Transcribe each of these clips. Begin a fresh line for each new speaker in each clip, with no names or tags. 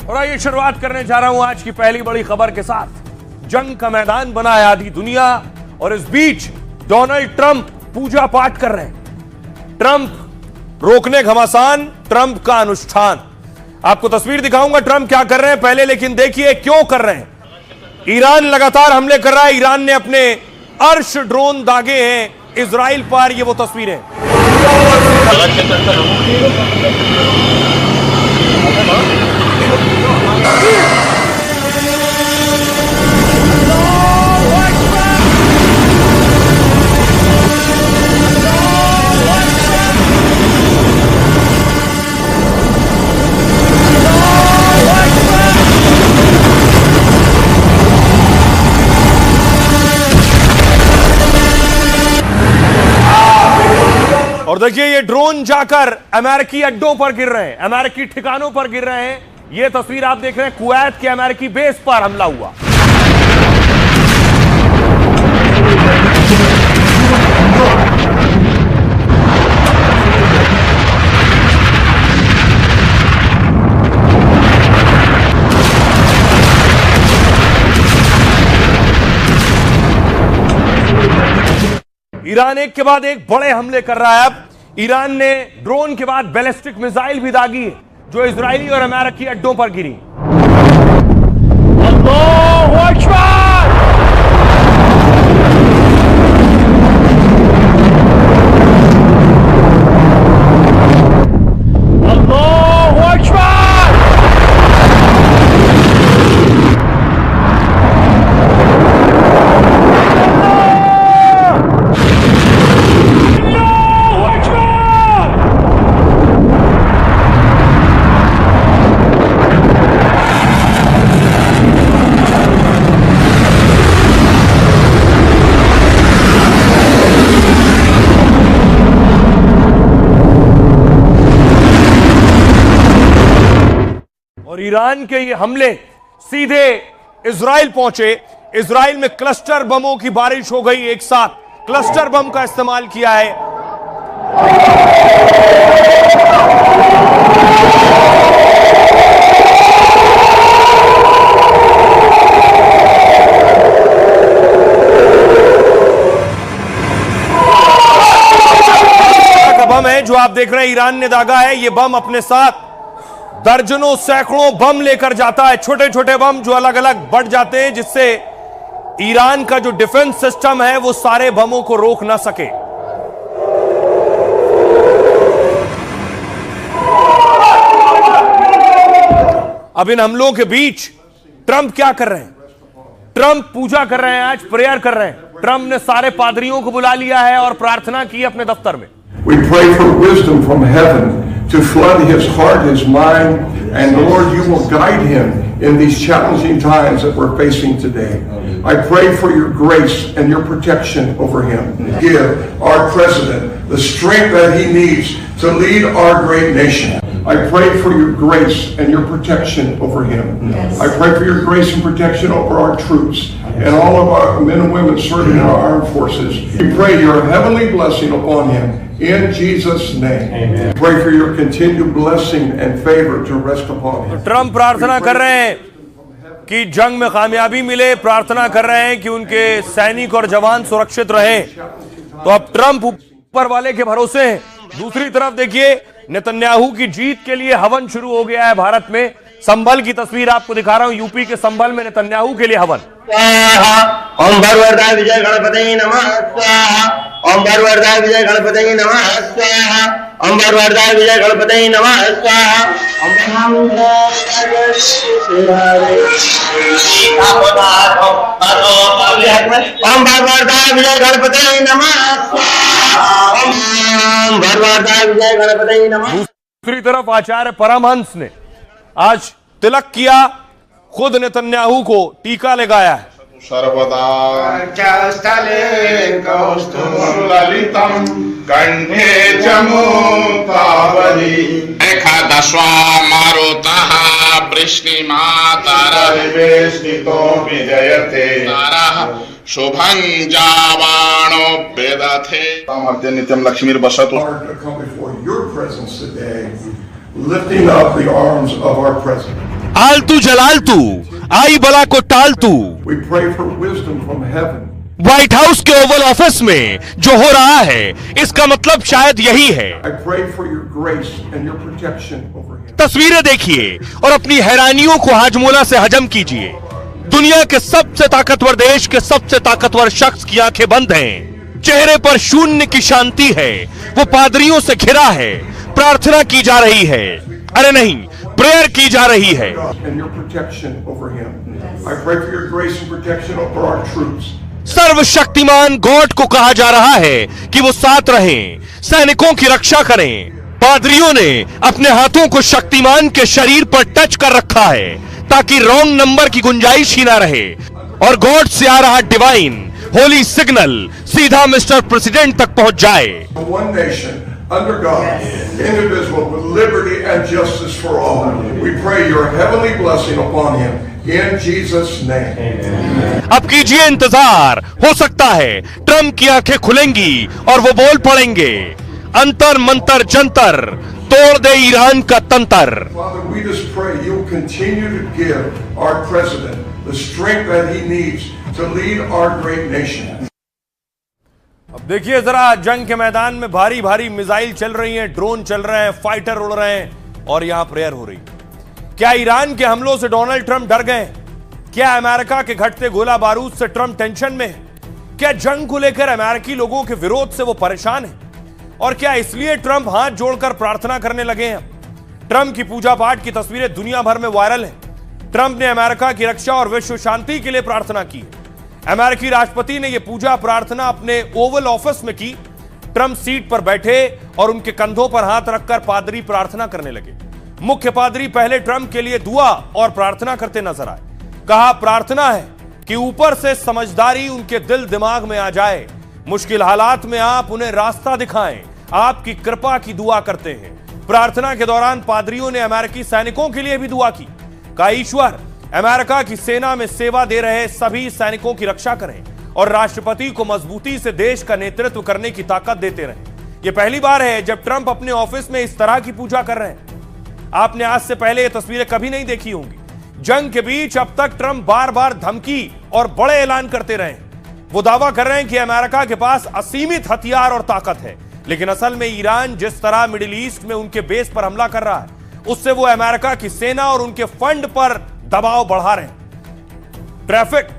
और आइए शुरुआत करने जा रहा हूं आज की पहली बड़ी खबर के साथ। जंग का मैदान बना है आधी दुनिया और इस बीच डोनाल्ड ट्रंप पूजा पाठ कर रहे हैं। ट्रंप रोकने घमासान, ट्रंप का अनुष्ठान। आपको तस्वीर दिखाऊंगा ट्रंप क्या कर रहे हैं पहले, लेकिन देखिए क्यों कर रहे हैं। ईरान लगातार हमले कर रहा है। ईरान ने अपने अर्श ड्रोन दागे हैं इजराइल पर। ये वो तस्वीरें और देखिए ये ड्रोन जाकर अमेरिकी अड्डों पर गिर रहे हैं, अमेरिकी ठिकानों पर गिर रहे हैं। ये तस्वीर आप देख रहे हैं, कुवैत के अमेरिकी बेस पर हमला हुआ। ईरान एक के बाद एक बड़े हमले कर रहा है। अब ईरान ने ड्रोन के बाद बैलिस्टिक मिसाइल भी दागी है जो इजरायली और अमेरिकी अड्डों पर गिरी। अल्लाहू अकबर! अल्लाहू अकबर! और ईरान के ये हमले सीधे इजराइल पहुंचे। इजराइल में क्लस्टर बमों की बारिश हो गई। एक साथ क्लस्टर बम का इस्तेमाल किया है। का बम है जो आप देख रहे हैं, ईरान ने दागा है। ये बम अपने साथ दर्जनों सैकड़ों बम लेकर जाता है, छोटे छोटे बम जो अलग अलग बढ़ जाते हैं, जिससे ईरान का जो डिफेंस सिस्टम है वो सारे बमों को रोक ना सके। अब इन हमलों के बीच ट्रंप क्या कर रहे हैं? ट्रंप पूजा कर रहे हैं, आज प्रेयर कर रहे हैं। ट्रंप ने सारे पादरियों को बुला लिया है और प्रार्थना की अपने दफ्तर में।
We pray for wisdom from heaven to flood his heart, his mind, and Lord, you will guide him in these challenging times that we're facing today. I pray for your grace and your protection over him. Give our president the strength that he needs to lead our great nation. I pray for your grace and your protection over him. Yes. I pray for your grace and protection over our troops and all of our men and women serving in our armed forces. We pray your heavenly blessing upon him. In Jesus' name. Amen. Pray for your continued blessing and favor to rest upon him.
Trump प्रार्थना कर रहे हैं कि जंग में कामयाबी मिले, प्रार्थना कर रहे हैं कि उनके सैनिक और जवान सुरक्षित रहें। तो अब ट्रंप ऊपर वाले के भरोसे हैं। दूसरी तरफ देखिए, नेतन्याहू की जीत के लिए हवन शुरू हो गया है भारत में। संभल की तस्वीर आपको दिखा रहा हूं, यूपी के संभल में नेतन्याहू के लिए हवन।
ओम भगवता विजय गणपति नमः स्वाहा। ओम भगवता विजय गणपति नमः स्वाहा। ओम भगवता विजय गणपति नमः स्वाहा। ओम भगवता विजय गणपति नमः स्वाहा। ओम भगवता विजय गणपति नमः।
दूसरी तरफ आचार्य परमहंस ने आज तिलक किया, खुद नेतन्याहू को टीका लगाया है।
सर्वदा स्थले कौस्तुभललितं कंठे च मुक्तावली एकादशवा मारुतः वृष्णिमातरः वेष्टितो विजयते तारः शुभं जावाणो वेदथे सामर्थ्य नित्यं लक्ष्मीर्वसतु।
Come before your presence today, lifting up the arms of our president.
आलतू जलालतू, आई बला को टालतू।
We pray for wisdom from heaven.
White house के ओवल ऑफिस में जो हो रहा है, इसका मतलब शायद यही है।
I pray for your grace and your protection over him.
तस्वीरें देखिए और अपनी हैरानियों को हाजमोला से हजम कीजिए। दुनिया के सबसे ताकतवर देश के सबसे ताकतवर शख्स की आंखें बंद हैं, चेहरे पर शून्य की शांति है, वो पादरियों से घिरा है, प्रार्थना की जा रही है, अरे नहीं, प्रेयर की जा रही है।
And your protection over him. I pray for your grace and protection over our troops.
सर्वशक्तिमान गॉड को कहा जा रहा है कि वो साथ रहें, सैनिकों की रक्षा करें। पादरियों ने अपने हाथों को शक्तिमान के शरीर पर टच कर रखा है ताकि रॉन्ग नंबर की गुंजाइश ही ना रहे, और गॉड से आ रहा डिवाइन होली सिग्नल सीधा मिस्टर प्रेसिडेंट तक पहुंच जाए।
One nation under God, indivisible with liberty and justice for all. We pray your heavenly blessing upon him in Jesus' name.
अब कीजिए इंतजार, हो सकता है ट्रंप की आंखें खुलेंगी और वो बोल पड़ेंगे, अंतर मंतर जंतर तोड़ दे ईरान का तंत्र।
Father, we just pray you'll continue to give our president the strength that he needs to lead our great nation.
अब देखिए जरा, जंग के मैदान में भारी भारी मिसाइल चल रही हैं, ड्रोन चल रहे हैं, फाइटर उड़ रहे हैं और यहां प्रेयर हो रही है। क्या ईरान के हमलों से डोनाल्ड ट्रंप डर गए? क्या अमेरिका के घटते गोला बारूद से ट्रंप टेंशन में है? क्या जंग को लेकर अमेरिकी लोगों के विरोध से वो परेशान है? और क्या इसलिए ट्रंप हाथ जोड़कर प्रार्थना करने लगे हैं? ट्रंप की पूजा पाठ की तस्वीरें दुनिया भर में वायरल हैं। ट्रंप ने अमेरिका की रक्षा और विश्व शांति के लिए प्रार्थना की है। अमेरिकी राष्ट्रपति ने यह पूजा प्रार्थना अपने ओवल ऑफिस में की। ट्रंप सीट पर बैठे और उनके कंधों पर हाथ रखकर पादरी प्रार्थना करने लगे। मुख्य पादरी पहले ट्रंप के लिए दुआ और प्रार्थना करते नजर आए। कहा, प्रार्थना है कि ऊपर से समझदारी उनके दिल दिमाग में आ जाए, मुश्किल हालात में आप उन्हें रास्ता दिखाएं, आपकी कृपा की दुआ करते हैं। प्रार्थना के दौरान पादरियों ने अमेरिकी सैनिकों के लिए भी दुआ की। कहा, ईश्वर अमेरिका की सेना में सेवा दे रहे सभी सैनिकों की रक्षा करें और राष्ट्रपति को मजबूती से देश का नेतृत्व करने की ताकत देते रहें। यह पहली बार है जब ट्रंप अपने ऑफिस में इस तरह की पूजा कर रहे हैं। आपने आज से पहले ये तस्वीरें कभी नहीं देखी होंगी। जंग के बीच अब तक ट्रंप बार बार धमकी और बड़े ऐलान करते रहे। वो दावा कर रहे हैं कि अमेरिका के पास असीमित हथियार और ताकत है, लेकिन असल में ईरान जिस तरह मिडिल ईस्ट में उनके बेस पर हमला कर रहा है, उससे वो अमेरिका की सेना और उनके फंड पर दबाव बढ़ा रहे हैं।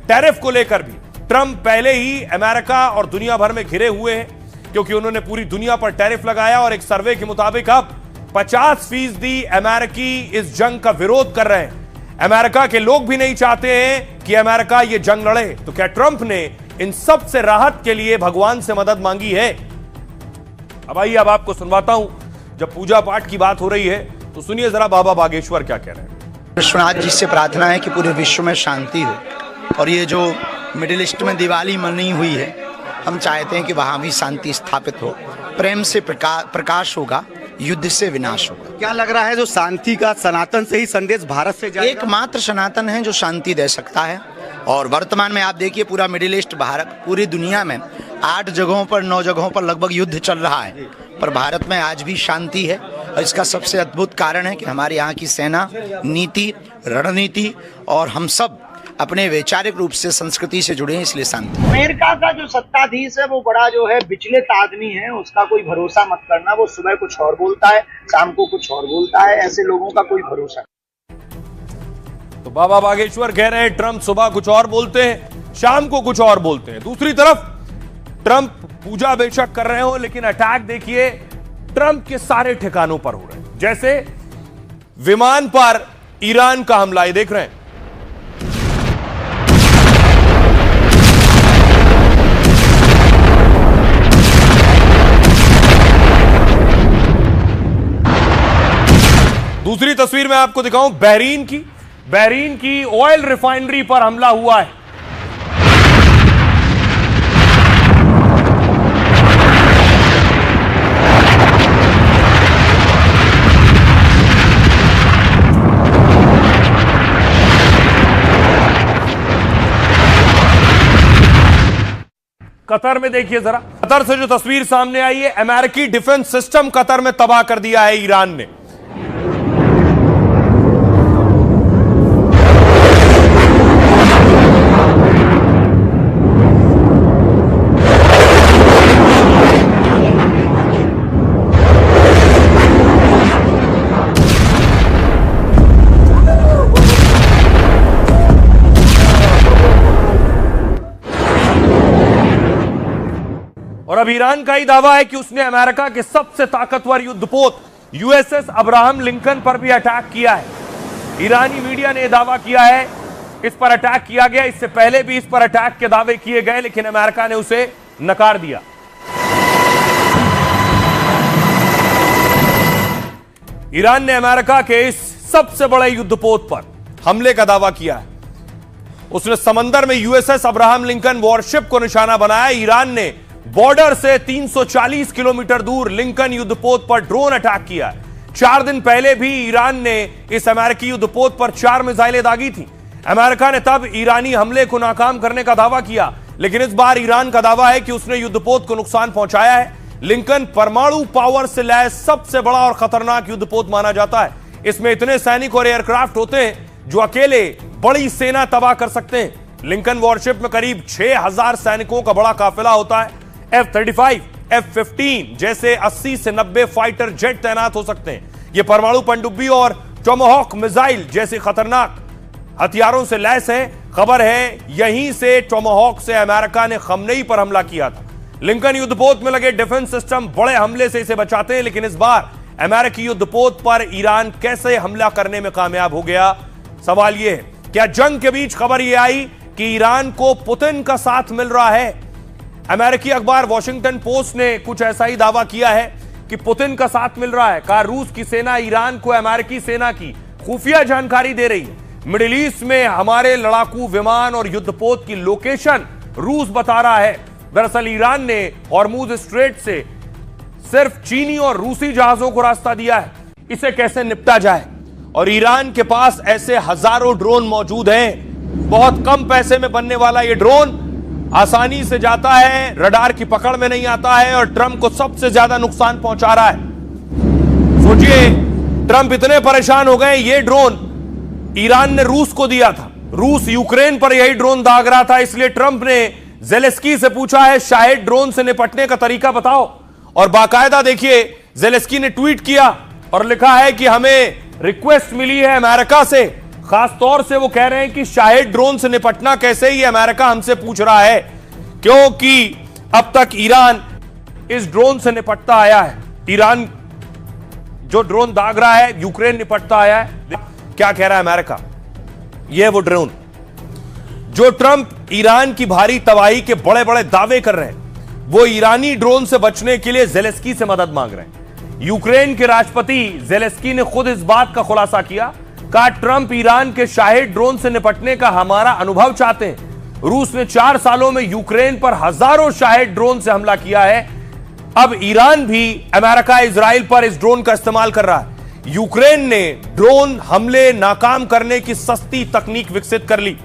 टैरिफ को लेकर भी ट्रंप पहले ही अमेरिका और दुनिया भर में घिरे हुए हैं, क्योंकि उन्होंने पूरी दुनिया पर टैरिफ लगाया और एक सर्वे के मुताबिक अब 50% अमेरिकी इस जंग का विरोध कर रहे हैं। अमेरिका के लोग भी नहीं चाहते हैं कि अमेरिका ये जंग लड़े। तो क्या ट्रंप ने इन सब से राहत के लिए भगवान से मदद मांगी है? अब आइए, अब आपको सुनवाता हूं। जब पूजा पाठ की बात हो रही है तो सुनिए जरा बाबा बागेश्वर क्या कह रहे हैं।
विश्वनाथ जी से प्रार्थना है कि पूरे विश्व में शांति हो, और ये जो मिडिल ईस्ट में दिवाली मनी हुई है, हम चाहते हैं कि वहाँ भी शांति स्थापित हो। प्रेम से प्रकाश होगा, युद्ध से विनाश होगा।
क्या लग रहा है जो शांति का सनातन से ही संदेश भारत से जाएगा?
एकमात्र सनातन है जो शांति दे सकता है। और वर्तमान में आप देखिए पूरा मिडिल ईस्ट, भारत, पूरी दुनिया में 8 जगहों पर 9 जगहों पर लगभग युद्ध चल रहा है, पर भारत में आज भी शांति है। और इसका सबसे अद्भुत कारण है कि हमारे यहाँ की सेना, नीति, रणनीति और हम सब अपने वैचारिक रूप से संस्कृति से जुड़े हैं, इसलिए शांति।
अमेरिका का जो सत्ताधीश है वो बड़ा जो है विचलित आदमी है, उसका कोई भरोसा मत करना। वो सुबह कुछ और बोलता है, शाम को कुछ और बोलता है, ऐसे लोगों का कोई भरोसा नहीं।
तो बाबा बागेश्वर कह रहे हैं ट्रंप सुबह कुछ और बोलते हैं, शाम को कुछ और बोलते हैं। दूसरी तरफ ट्रंप पूजा बेशक कर रहे हो, लेकिन अटैक देखिए ट्रंप के सारे ठिकानों पर हो रहे हैं। जैसे विमान पर ईरान का हमला, ये देख रहे हैं। दूसरी तस्वीर मैं आपको दिखाऊं बहरीन की ऑयल रिफाइनरी पर हमला हुआ है। कतर में देखिए जरा, कतर से जो तस्वीर सामने आई है, अमेरिकी डिफेंस सिस्टम कतर में तबाह कर दिया है ईरान ने। और अब ईरान का ही दावा है कि उसने अमेरिका के सबसे ताकतवर युद्धपोत यूएसएस अब्राहम लिंकन पर भी अटैक किया है। ईरानी मीडिया ने दावा किया है इस पर अटैक किया गया। इससे पहले भी इस पर अटैक के दावे किए गए, लेकिन अमेरिका ने उसे नकार दिया। ईरान ने अमेरिका के इस सबसे बड़े युद्धपोत पर हमले का दावा किया है। उसने समंदर में यूएसएस अब्राहम लिंकन वॉरशिप को निशाना बनाया। ईरान ने बॉर्डर से 340 किलोमीटर दूर लिंकन युद्धपोत पर ड्रोन अटैक किया है। 4 दिन पहले भी ईरान ने इस अमेरिकी युद्धपोत पर 4 मिसाइलें दागी थी। अमेरिका ने तब ईरानी हमले को नाकाम करने का दावा किया, लेकिन इस बार ईरान का दावा है कि उसने युद्धपोत को नुकसान पहुंचाया है। लिंकन परमाणु पावर से लैस सबसे बड़ा और खतरनाक युद्धपोत माना जाता है। इसमें इतने सैनिक और एयरक्राफ्ट होते हैं जो अकेले बड़ी सेना तबाह कर सकते हैं। लिंकन वॉरशिप में करीब 6000 सैनिकों का बड़ा काफिला होता है। F-35, F-15 जैसे 80 से 90 फाइटर जेट तैनात हो सकते हैं। यह परमाणु पनडुब्बी और टोमाहॉक मिसाइल जैसे खतरनाक हथियारों से लैस है। खबर है यहीं से टोमाहॉक से अमेरिका ने खमनेई पर हमला किया था। लिंकन युद्धपोत में लगे डिफेंस सिस्टम बड़े हमले से इसे बचाते हैं, लेकिन इस बार अमेरिकी युद्धपोत पर ईरान कैसे हमला करने में कामयाब हो गया? सवाल यह है, क्या जंग के बीच खबर यह आई कि ईरान को पुतिन का साथ मिल रहा है? अमेरिकी अखबार वॉशिंगटन पोस्ट ने कुछ ऐसा ही दावा किया है कि पुतिन का साथ मिल रहा है। कहा रूस की सेना ईरान को अमेरिकी सेना की खुफिया जानकारी दे रही है। मिडिल ईस्ट में हमारे लड़ाकू विमान और युद्धपोत की लोकेशन रूस बता रहा है। दरअसल ईरान ने हॉर्मुज स्ट्रेट से सिर्फ चीनी और रूसी जहाजों को रास्ता दिया है। इसे कैसे निपटा जाए? और ईरान के पास ऐसे हजारों ड्रोन मौजूद हैं। बहुत कम पैसे में बनने वाला यह ड्रोन आसानी से जाता है, रडार की पकड़ में नहीं आता है और ट्रंप को सबसे ज्यादा नुकसान पहुंचा रहा है। सोचिए, ट्रंप इतने परेशान हो गए, यह ड्रोन ईरान ने रूस को दिया था। रूस यूक्रेन पर यही ड्रोन दाग रहा था, इसलिए ट्रंप ने ज़ेलेंस्की से पूछा है शाहिद ड्रोन से निपटने का तरीका बताओ। और बाकायदा देखिए, ज़ेलेंस्की ने ट्वीट किया और लिखा है कि हमें रिक्वेस्ट मिली है अमेरिका से। खास तौर से वो कह रहे हैं कि शाहिद ड्रोन से निपटना कैसे, ये अमेरिका हमसे पूछ रहा है, क्योंकि अब तक ईरान इस ड्रोन से निपटता आया है। ईरान जो ड्रोन दाग रहा है, यूक्रेन निपटता आया है। क्या कह रहा है अमेरिका? यह वो ड्रोन जो ट्रंप ईरान की भारी तबाही के बड़े बड़े दावे कर रहे हैं, वो ईरानी ड्रोन से बचने के लिए ज़ेलेंस्की से मदद मांग रहे हैं। यूक्रेन के राष्ट्रपति ज़ेलेंस्की ने खुद इस बात का खुलासा किया। कहा ट्रंप ईरान के शाहिद ड्रोन से निपटने का हमारा अनुभव चाहते हैं। रूस ने 4 सालों में यूक्रेन पर हजारों शाहिद ड्रोन से हमला किया है। अब ईरान भी अमेरिका इजराइल पर इस ड्रोन का इस्तेमाल कर रहा है। यूक्रेन ने ड्रोन हमले नाकाम करने की सस्ती तकनीक विकसित कर ली।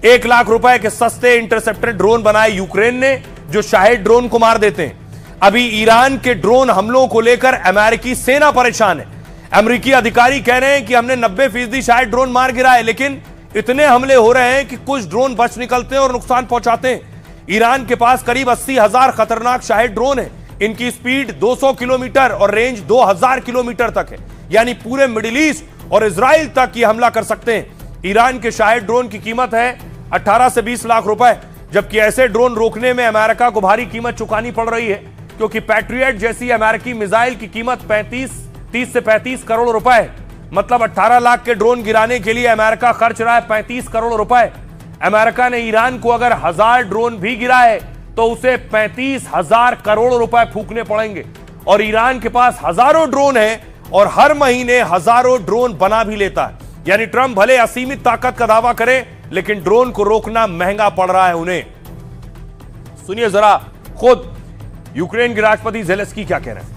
1 लाख रुपए के सस्ते इंटरसेप्टर ड्रोन बनाए यूक्रेन ने, जो शाहिद ड्रोन को मार देते हैं। अभी ईरान के ड्रोन हमलों को लेकर अमेरिकी सेना परेशान है। अमेरिकी अधिकारी कह रहे हैं कि हमने 90% शाहिद ड्रोन मार गिराए, लेकिन इतने हमले हो रहे हैं कि कुछ ड्रोन बच निकलते हैं और नुकसान पहुंचाते हैं। ईरान के पास करीब 80,000 खतरनाक शाहिद ड्रोन है। इनकी स्पीड 200 किलोमीटर और रेंज 2000 किलोमीटर तक है, यानी पूरे मिडिल ईस्ट और इजराइल तक ये हमला कर सकते हैं। ईरान के शाहिद ड्रोन की कीमत है 18 से 20 लाख रुपए, जबकि ऐसे ड्रोन रोकने में अमेरिका को भारी कीमत चुकानी पड़ रही है, क्योंकि पैट्रियट जैसी अमेरिकी मिसाइल की कीमत 30 से 35 करोड़ रुपए है। मतलब 18 लाख के ड्रोन गिराने के लिए अमेरिका खर्च रहा है 35 करोड़ रुपए। अमेरिका ने ईरान को अगर 1000 ड्रोन भी गिराए तो उसे 35,000 करोड़ रुपए फूकने पड़ेंगे। और ईरान के पास हजारों ड्रोन है और हर महीने हजारों ड्रोन बना भी लेता है। यानी ट्रंप भले असीमित ताकत का दावा करे, लेकिन ड्रोन को रोकना महंगा पड़ रहा है उन्हें। सुनिए जरा खुद यूक्रेन के राष्ट्रपति ज़ेलेंस्की क्या कह रहे हैं।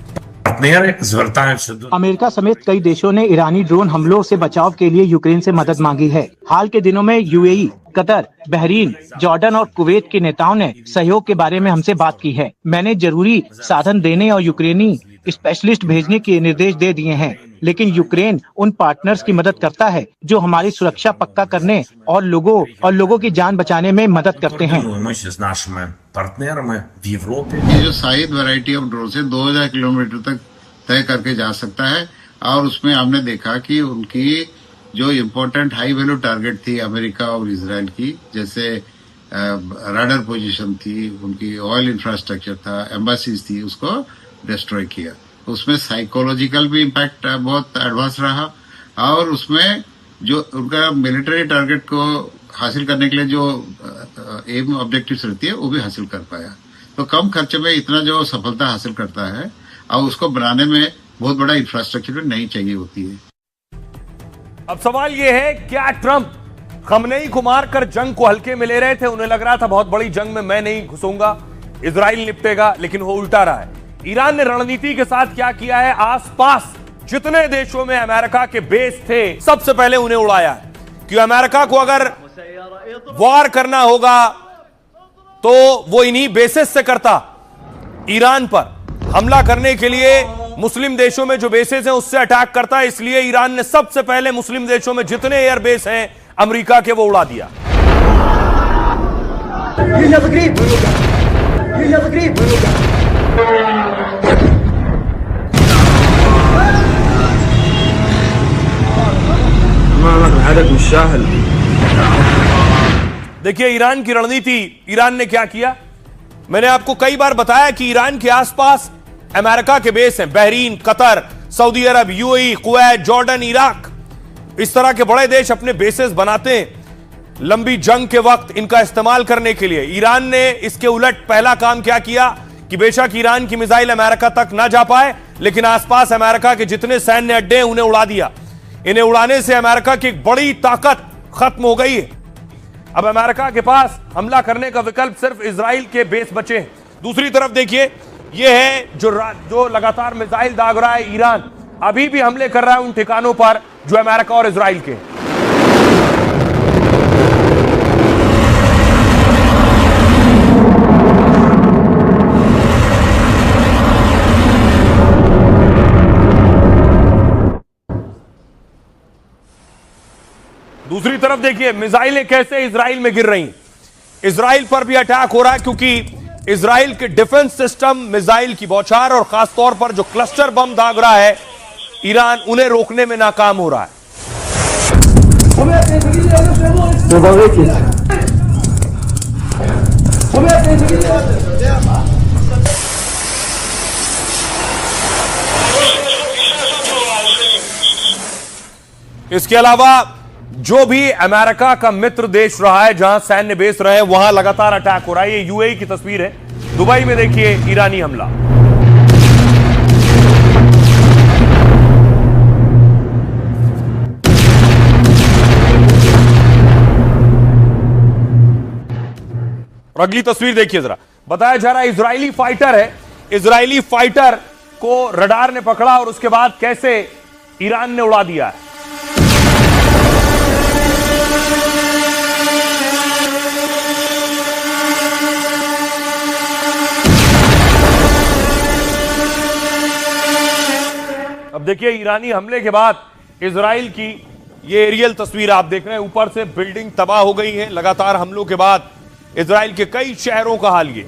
अमेरिका समेत कई देशों ने ईरानी ड्रोन हमलों से बचाव के लिए यूक्रेन से मदद मांगी है। हाल के दिनों में यूएई, कतर, बहरीन, जॉर्डन और कुवैत के नेताओं ने सहयोग के बारे में हमसे बात की है। मैंने जरूरी साधन देने और यूक्रेनी स्पेशलिस्ट भेजने के निर्देश दे दिए हैं, लेकिन यूक्रेन उन पार्टनर्स की मदद करता है जो हमारी सुरक्षा पक्का करने और लोगों की जान बचाने में मदद करते हैं।
ये जो शाहिद वैरायटी ऑफ ड्रोन से 2000 किलोमीटर तक तय करके जा सकता है, और उसमें हमने देखा कि उनकी जो इम्पोर्टेंट हाई वैल्यू टारगेट थी अमेरिका और इजराइल की, जैसे राडार पोजीशन थी, उनकी ऑयल इंफ्रास्ट्रक्चर था, एम्बेसीज थी, उसको डिस्ट्रॉय किया। उसमें साइकोलॉजिकल भी इम्पैक्ट बहुत एडवांस रहा और उसमें जो उनका मिलिट्री टारगेट को हासिल करने के लिए जो एम ऑब्जेक्टिव्स रहती है वो भी हासिल कर पाया। तो कम खर्चे में इतना जो सफलता हासिल करता है और उसको बनाने में बहुत बड़ा इंफ्रास्ट्रक्चर नहीं चाहिए होती है।
अब सवाल यह है, क्या ट्रंप खमनेई को मारकर जंग को हल्के में ले रहे थे? उन्हें लग रहा था बहुत बड़ी जंग में मैं नहीं घुसूंगा, इजराइल निपटेगा, लेकिन वो उल्टा रहा है। ईरान ने रणनीति के साथ क्या किया है, आसपास जितने देशों में अमेरिका के बेस थे सबसे पहले उन्हें उड़ाया है। क्यों? अमेरिका को अगर वॉर करना होगा तो वो इन्हीं बेसिस से करता। ईरान पर हमला करने के लिए मुस्लिम देशों में जो बेसेस हैं उससे अटैक करता है, इसलिए ईरान ने सबसे पहले मुस्लिम देशों में जितने एयरबेस हैं अमेरिका के वो उड़ा दिया। देखिए ईरान की रणनीति, ईरान ने क्या किया। मैंने आपको कई बार बताया कि ईरान के आसपास अमेरिका के बेस हैं, बहरीन, कतर, सऊदी अरब, यूएई, कुवैत, जॉर्डन, इराक, इस तरह के बड़े देश अपने बेसेस बनाते हैं लंबी जंग के वक्त इनका इस्तेमाल करने के लिए। ईरान ने इसके उलट पहला काम क्या किया कि बेशक ईरान की मिसाइल अमेरिका तक ना जा पाए, लेकिन आसपास अमेरिका के जितने सैन्य अड्डे हैं उन्हें उड़ा दिया। इन्हें उड़ाने से अमेरिका की एक बड़ी ताकत खत्म हो गई है। अब अमेरिका के पास हमला करने का विकल्प सिर्फ इजराइल के बेस बचे हैं। दूसरी तरफ देखिए, यह है जो लगातार मिसाइल दाग रहा है ईरान, अभी भी हमले कर रहा है उन ठिकानों पर जो अमेरिका और इजराइल के। दूसरी तरफ देखिए मिसाइलें कैसे इजराइल में गिर रही हैं। इजराइल पर भी अटैक हो रहा है क्योंकि इजराइल के डिफेंस सिस्टम मिसाइल की बौछार और खासतौर पर जो क्लस्टर बम दाग रहा है ईरान, उन्हें रोकने में नाकाम हो रहा है। इसके अलावा जो भी अमेरिका का मित्र देश रहा है, जहां सैन्य बेस रहे हैं, वहां लगातार अटैक हो रहा है। ये यूएई की तस्वीर है, दुबई में देखिए ईरानी हमला। और अगली तस्वीर देखिए जरा, बताया जा रहा है इजरायली फाइटर है, इजरायली फाइटर को रडार ने पकड़ा और उसके बाद कैसे ईरान ने उड़ा दिया है। अब देखिए ईरानी हमले के बाद इजराइल की ये एरियल तस्वीर आप देख रहे हैं, ऊपर से बिल्डिंग तबाह हो गई है लगातार हमलों के बाद। इजराइल के कई शहरों का हाल ये।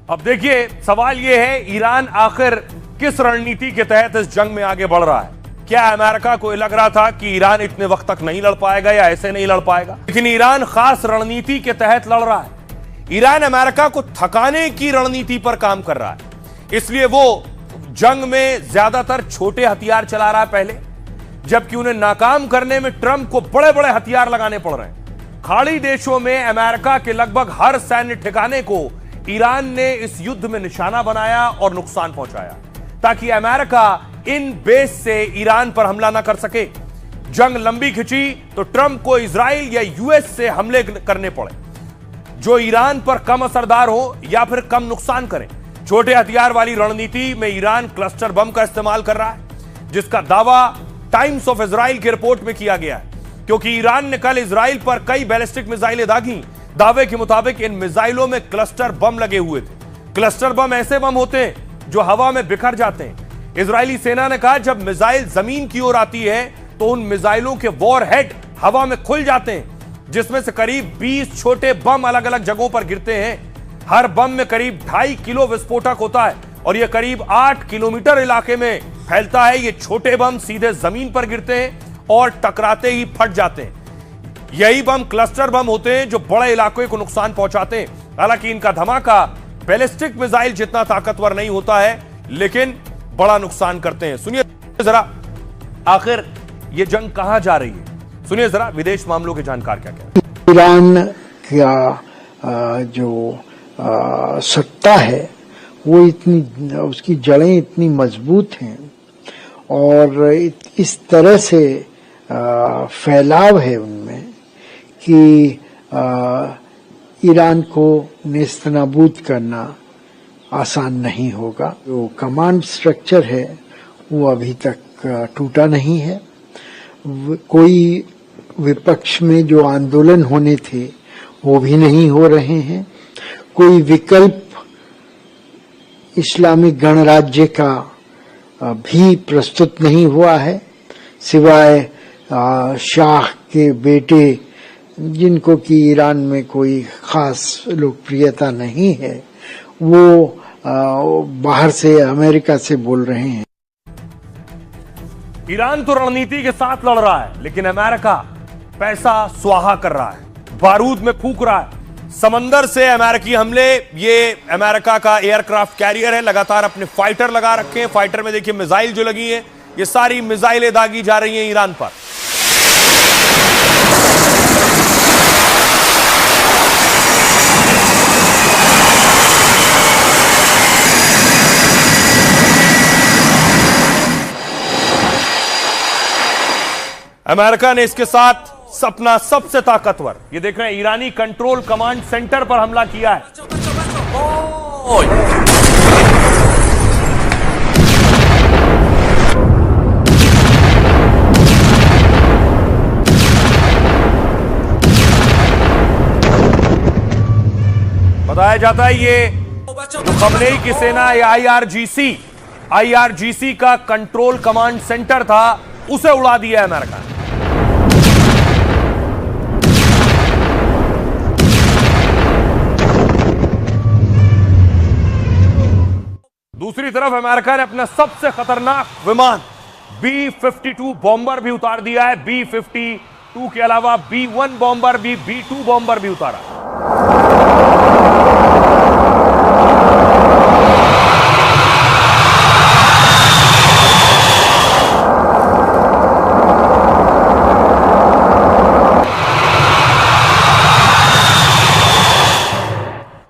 अब देखिए सवाल ये है, ईरान आखिर किस रणनीति के तहत इस जंग में आगे बढ़ रहा है। क्या अमेरिका को लग रहा था कि ईरान इतने वक्त तक नहीं लड़ पाएगा या ऐसे नहीं लड़ पाएगा, लेकिन ईरान खास रणनीति के तहत लड़ रहा है। ईरान अमेरिका को थकाने की रणनीति पर काम कर रहा है, इसलिए वो जंग में ज्यादातर छोटे हथियार चला रहा है पहले, जबकि उन्हें नाकाम करने में ट्रंप को बड़े बड़े हथियार लगाने पड़ रहे हैं। खाड़ी देशों में अमेरिका के लगभग हर सैन्य ठिकाने को ईरान ने इस युद्ध में निशाना बनाया और नुकसान पहुंचाया, ताकि अमेरिका इन बेस से ईरान पर हमला ना कर सके। जंग लंबी खिंची तो ट्रंप को इजराइल या यूएस से हमले करने पड़े जो ईरान पर कम असरदार हो या फिर कम नुकसान करें। छोटे हथियार वाली रणनीति में ईरान क्लस्टर बम का इस्तेमाल कर रहा है, जिसका दावा टाइम्स ऑफ इजराइल की रिपोर्ट में किया गया है, क्योंकि ईरान ने कल इजराइल पर कई बैलिस्टिक मिसाइलें दागी। दावे के मुताबिक इन मिसाइलों में क्लस्टर बम लगे हुए थे। क्लस्टर बम ऐसे बम होते हैं जो हवा में बिखर जाते हैं। इजरायली सेना ने कहा जब मिसाइल जमीन की ओर आती है तो उन मिसाइलों के वॉरहेड हवा में खुल जाते हैं, जिसमें से करीब 20 छोटे बम अलग अलग जगहों पर गिरते हैं। हर बम में करीब 2.5 किलो विस्फोटक होता है और यह करीब 8 किलोमीटर इलाके में फैलता है। ये छोटे बम सीधे जमीन पर गिरते हैं और टकराते ही फट जाते हैं। यही बम क्लस्टर बम होते हैं जो बड़े इलाकों को नुकसान पहुंचाते हैं। हालांकि इनका धमाका बैलिस्टिक मिसाइल जितना ताकतवर नहीं होता है, लेकिन बड़ा नुकसान करते हैं। सुनिए जरा आखिर ये जंग कहां जा रही है, सुनिए जरा विदेश मामलों के जानकार क्या कहते हैं।
ईरान का जो सत्ता है वो इतनी, उसकी जड़ें इतनी मजबूत हैं और इस तरह से फैलाव है उनमें कि ईरान को नेस्तनाबूद करना आसान नहीं होगा। जो कमांड स्ट्रक्चर है वो अभी तक टूटा नहीं है। कोई विपक्ष में जो आंदोलन होने थे वो भी नहीं हो रहे हैं। कोई विकल्प इस्लामिक गणराज्य का भी प्रस्तुत नहीं हुआ है, सिवाय शाह के बेटे, जिनको कि ईरान में कोई खास लोकप्रियता नहीं है, वो बाहर से अमेरिका से बोल रहे हैं।
ईरान तो रणनीति के साथ लड़ रहा है, लेकिन अमेरिका पैसा स्वाहा कर रहा है, बारूद में फूंक रहा है। समंदर से अमेरिकी हमले, ये अमेरिका का एयरक्राफ्ट कैरियर है, लगातार अपने फाइटर लगा रखे हैं। फाइटर में देखिए मिसाइल जो लगी है, ये सारी मिसाइलें दागी जा रही हैं ईरान पर। अमेरिका ने इसके साथ अपना सबसे ताकतवर, ये देख रहे हैं, ईरानी कंट्रोल कमांड सेंटर पर हमला किया है। बताया जाता है ये जो खमनेई की सेना या आईआरजीसी का कंट्रोल कमांड सेंटर था, उसे उड़ा दिया है अमेरिका ने। दूसरी तरफ अमेरिका ने अपना सबसे खतरनाक विमान B-52 बॉम्बर भी उतार दिया है। B-52 के अलावा B-1 बॉम्बर भी, B-2 बॉम्बर भी उतारा।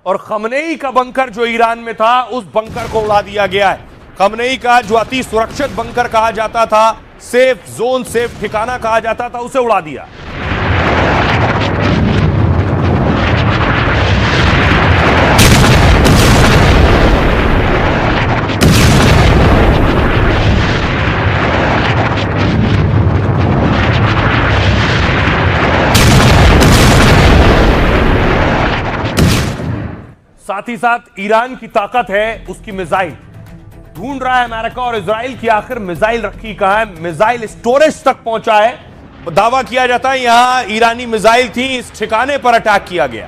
और खमनेई का बंकर जो ईरान में था, उस बंकर को उड़ा दिया गया है। खमनेई का जो अति सुरक्षित बंकर कहा जाता था, सेफ जोन, सेफ ठिकाना कहा जाता था, उसे उड़ा दिया। साथ ही साथ ईरान की ताकत है उसकी मिसाइल। ढूंढ रहा है अमेरिका और इजराइल की आखिर मिसाइल रखी कहां है। मिसाइल स्टोरेज तक पहुंचा है। दावा किया जाता है यहां ईरानी मिसाइल थी, इस ठिकाने पर अटैक किया गया।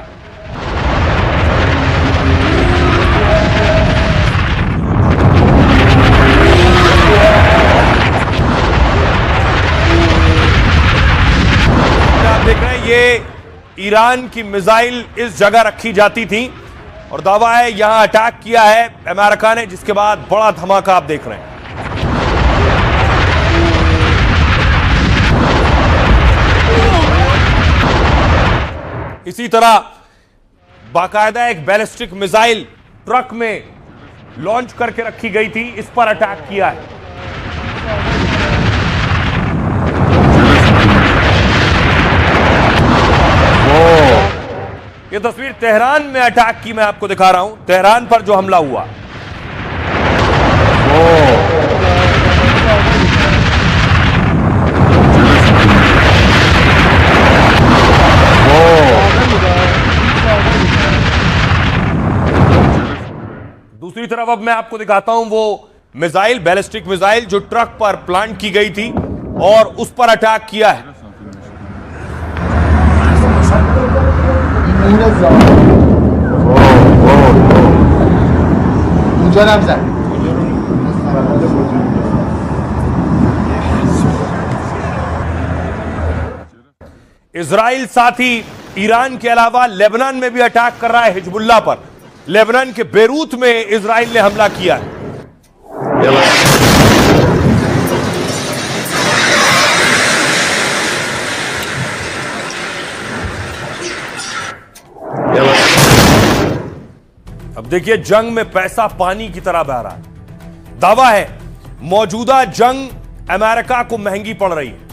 आप देख रहे हैं ये ईरान की मिसाइल इस जगह रखी जाती थी और दावा है यहां अटैक किया है अमेरिका ने, जिसके बाद बड़ा धमाका आप देख रहे हैं। इसी तरह बाकायदा एक बैलिस्टिक मिसाइल ट्रक में लॉन्च करके रखी गई थी, इस पर अटैक किया है। ये तस्वीर तेहरान में अटैक की मैं आपको दिखा रहा हूं, तेहरान पर जो हमला हुआ। दूसरी तरफ अब मैं आपको दिखाता हूं वो मिसाइल, बैलिस्टिक मिसाइल जो ट्रक पर प्लांट की गई थी और उस पर अटैक किया है।
मिजोरम सर।
इजराइल साथी ईरान के अलावा लेबनान में भी अटैक कर रहा है हिजबुल्लाह पर। लेबनान के बेरूत में इजराइल ने हमला किया है। अब देखिए, जंग में पैसा पानी की तरह बह रहा है। दावा है मौजूदा जंग अमेरिका को महंगी पड़ रही है।